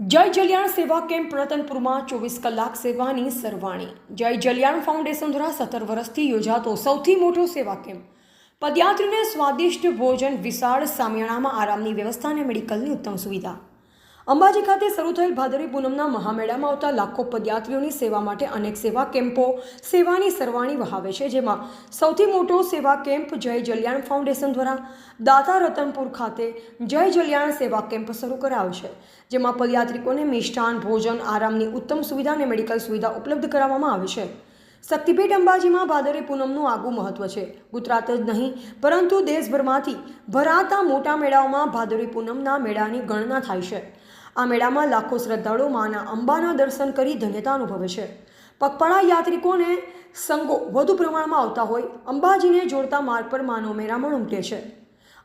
જય જલિયાણ સેવા કેમ્પ રતનપુરમાં 24 કલાક સેવાની સરવાણી। જય જલિયાણ ફાઉન્ડેશન દ્વારા 17 વર્ષથી યોજાતો સૌથી મોટો સેવા કેમ્પ। પદયાત્રીઓને સ્વાદિષ્ટ ભોજન, વિશાળ સામિયાણામાં આરામની વ્યવસ્થા અને મેડિકલની ઉત્તમ સુવિધા। અંબાજી ખાતે શરૂ થયેલ ભાદરવી પૂનમના મહામેળામાં આવતા લાખો પદયાત્રીઓની સેવા માટે અનેક સેવા કેમ્પો સેવાની સરવાણી વહાવે છે, જેમાં સૌથી મોટો સેવા કેમ્પ જય જલિયાણ ફાઉન્ડેશન દ્વારા દાતા રતનપુર ખાતે જય જલિયાણ સેવા કેમ્પ શરૂ કરાયો છે, જેમાં પદયાત્રિકોને મિષ્ટાન, ભોજન, આરામની ઉત્તમ સુવિધા અને મેડિકલ સુવિધા ઉપલબ્ધ કરાવવામાં આવે છે। શક્તિપીઠ અંબાજીમાં ભાદરવી પૂનમનું આગવું મહત્વ છે। ગુજરાત જ નહીં પરંતુ દેશભરમાંથી ભરાતા મોટા મેળાઓમાં ભાદરવી પૂનમના મેળાની ગણના થાય છે। આ મેળામાં લાખો શ્રદ્ધાળુઓ માના અંબાના દર્શન કરી ધન્યતા અનુભવે છે। પગપાળા યાત્રિકોને સંઘો વધુ પ્રમાણમાં આવતા હોય અંબાજીને જોડતા માર્ગ પર માનો મેરામણ ઉમટે છે।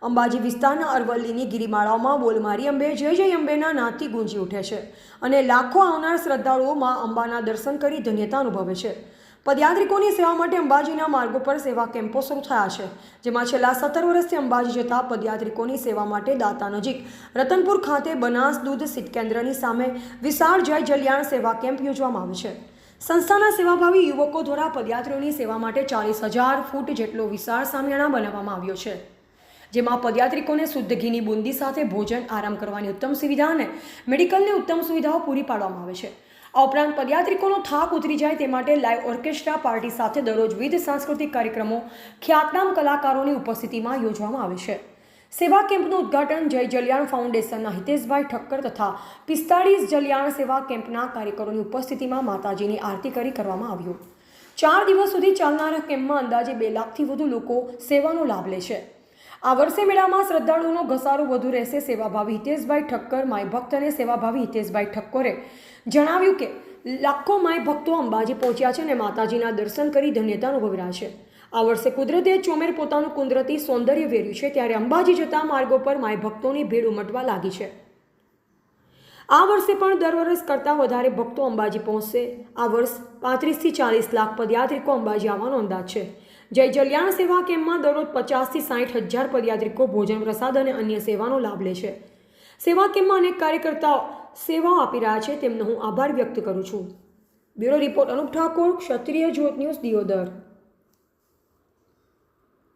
અંબાજી વિસ્તારના અરવલ્લીની ગિરિમાળાઓમાં બોલ મારી અંબે, જય જય અંબેના નાદથી ગુંજી ઉઠે છે અને લાખો આવનાર શ્રદ્ધાળુઓ મા અંબાના દર્શન કરી ધન્યતા અનુભવે છે। પદયાત્રિકોની સેવા માટે અંબાજીના માર્ગો પર સેવા કેમ્પો શરૂ થયા છે, જેમાં છેલ્લા 17 વર્ષથી અંબાજી જતા પદયાત્રિકોની સેવા માટે દાતા નજીક રતનપુર ખાતે બનાસ દૂધ શીત કેન્દ્રની સામે વિશાળ જય જલિયાણ સેવા કેમ્પ યોજવામાં આવે છે। સંસ્થાના સેવાભાવી યુવકો દ્વારા પદયાત્રીઓની સેવા માટે 40,000 ફૂટ જેટલો વિશાળ સામિયાણા બનાવવામાં આવ્યો છે, જેમાં પદયાત્રિકોને શુદ્ધ ઘીની બુંદી સાથે ભોજન, આરામ કરવાની ઉત્તમ સુવિધા અને મેડિકલની ઉત્તમ સુવિધાઓ પૂરી પાડવામાં આવે છે। આ ઉપરાંત પદયાત્રિકોનો થાક ઉતરી જાય તે માટે લાઈવ ઓર્કેસ્ટ્રા પાર્ટી સાથે દરરોજ વિવિધ સાંસ્કૃતિક કાર્યક્રમો ખ્યાતનામ કલાકારોની ઉપસ્થિતિમાં યોજવામાં આવે છે। સેવા કેમ્પનું ઉદ્ઘાટન જય જલિયાણ ફાઉન્ડેશનના હિતેશભાઈ ઠક્કર તથા 45 જલિયાણ સેવા કેમ્પના કાર્યકરોની ઉપસ્થિતિમાં માતાજીની આરતી કરી કરવામાં આવ્યું। 4 દિવસ સુધી ચાલનારા કેમ્પમાં અંદાજે 2 લાખથી વધુ લોકો સેવાનો લાભ લે છે। આ વર્ષે મેળામાં શ્રદ્ધાળુઓનો ઘસારો વધુ રહેશે। સેવાભાવી હિતેશભાઈ ઠક્કર, માય ભક્ત અને સેવાભાવી હિતેશભાઈ ઠક્કરે જણાવ્યું કે લાખો માય ભક્તો અંબાજી પહોંચ્યા છે અને માતાજીના દર્શન કરી ધન્યતા અનુભવી રહ્યા છે। આ વર્ષે કુદરતે ચોમેર પોતાનું કુદરતી સૌંદર્ય વેર્યું છે, ત્યારે અંબાજી જતા માર્ગો પર માય ભક્તોની ભીડ ઉમટવા લાગી છે। આ વર્ષે પણ દર વર્ષ કરતાં વધારે ભક્તો અંબાજી પહોંચશે। આ વર્ષ 35 થી 40 લાખ પદયાત્રિકો અંબાજી આવવાનો અંદાજ છે। જય જલિયાણ સેવા કેમ્પમાં દરરોજ 50 થી 60 હજાર પદયાત્રિકો ભોજન, પ્રસાદ અને અન્ય સેવાનો લાભ લે છે। સેવા કેમ્પમાં અનેક કાર્યકર્તાઓ સેવાઓ આપી રહ્યા છે, તેમનો હું આભાર વ્યક્ત કરું છું। બ્યુરો રિપોર્ટ અનુપ ઠાકોર, ક્ષત્રિય જ્યોત ન્યૂઝ, દિયોદર।